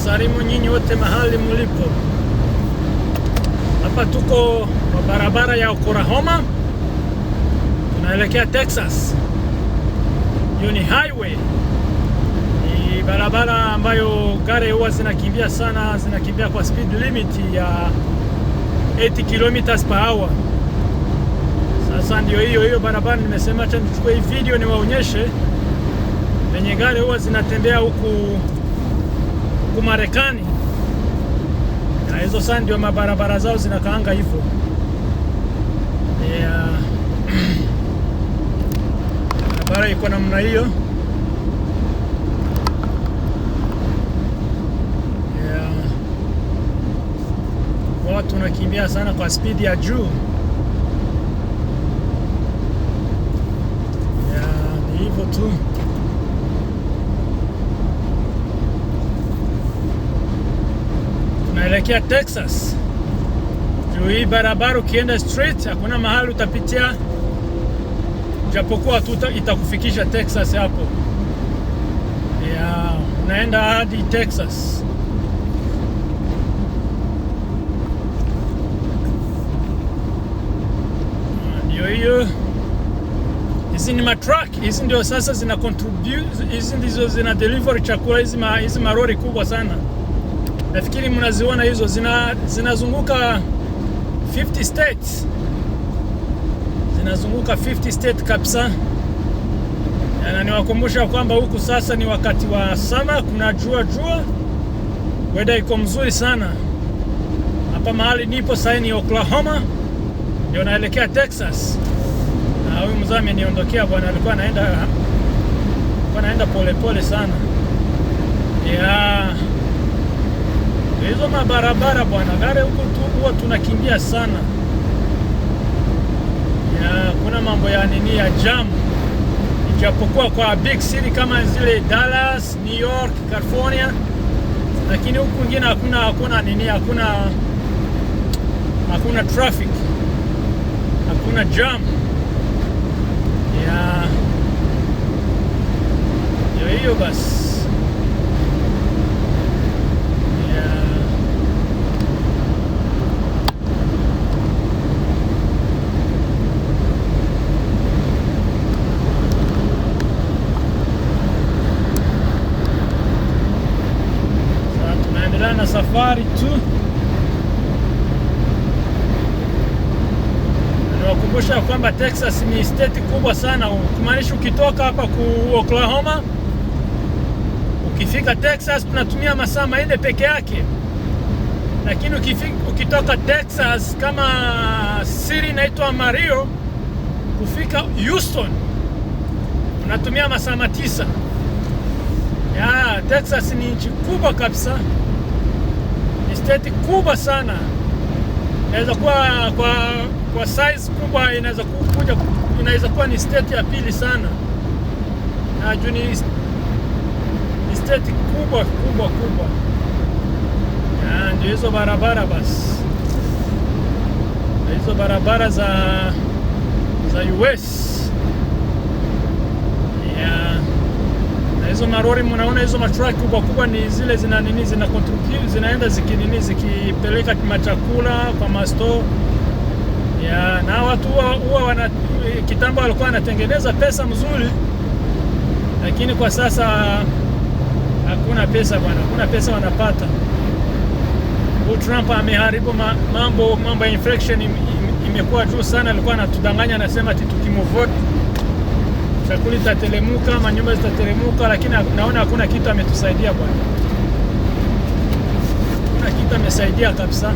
wasalimu nyinyi wote mahali mlipo. Hapa tuko kwa barabara ya Oklahoma, tunaelekea Texas. Hiyo ni highway, ni barabara ambayo gari huwa zinakimbia sana, zinakimbia kwa speed limit ya 80 kilometers per hour. Sasa ndio hiyo barabara nimesema acha nichukue hii video niwaonyeshe venye gari huwa zinatembea huku Marekani. Na hizo sasa ndio mabarabara zao zinakaanga hivyo. Barabara iko namna hiyo. Watu wanakimbia sana kwa speed ya juu. Ni hivyo tu. Tunaelekea Texas. Juu hii barabara ukienda straight hakuna mahali utapitia, japokuwa tu itakufikisha Texas hapo. Unaenda hadi Texas. Hiyo hizi ni matruck, hizi ndio sasa zina contribute, hizi ndizo zina deliver chakula, hizi marori kubwa sana. Nafikiri mnaziona hizo zinazunguka 50 states. Zinazunguka 50 states kabisa. Na niwakumbusha kwamba huku sasa ni wakati wa summer, kuna jua, weather iko mzuri sana. Hapa mahali nipo sasa ni Oklahoma, ndio naelekea Texas. Na huyu mzee ameniondokea bwana, alikuwa anaenda pole sana. Hizo mabarabara bwana, gari huko huwa tunakimbia sana. Kuna mambo ya nini ya jam. Ijapokuwa kwa big city kama zile Dallas, New York, California, lakini huku kwingine hakuna traffic. Hakuna jam. Hiyo basi. Sasa tunaendelea na safari tu. Nakumbusha kwamba Texas ni state kubwa sana. Kumaanisha ukitoka hapa ku Oklahoma ukifika Texas tunatumia masaa 4 peke yake. Lakini ukitoka Texas kama city inaitwa Amarillo kufika Houston unatumia masaa 9. Texas ni nchi kubwa kabisa. Ni state kubwa sana. Inaweza kuwa kwa size kubwa, inaweza kuwa ni state ya pili sana. Na juu ni state kubwa. Ndio hizo barabara basi. Hizo barabara za US. Na hizo marori mnaona, hizo matruck kubwa ni zile zina contribute, zinaenda zikipeleka machakula kwa masto. Na watu huwa kitambo walikuwa wanatengeneza pesa mzuri, lakini kwa sasa hakuna pesa bwana, hakuna pesa wanapata. Trump ameharibu mambo ya inflation, imekuwa juu sana. Alikuwa anatudanganya, anasema ati tukimvote chakula itatelemuka, manyumba zitatelemuka, lakini naona hakuna kitu ametusaidia bwana. Hakuna kitu amesaidia kabisa.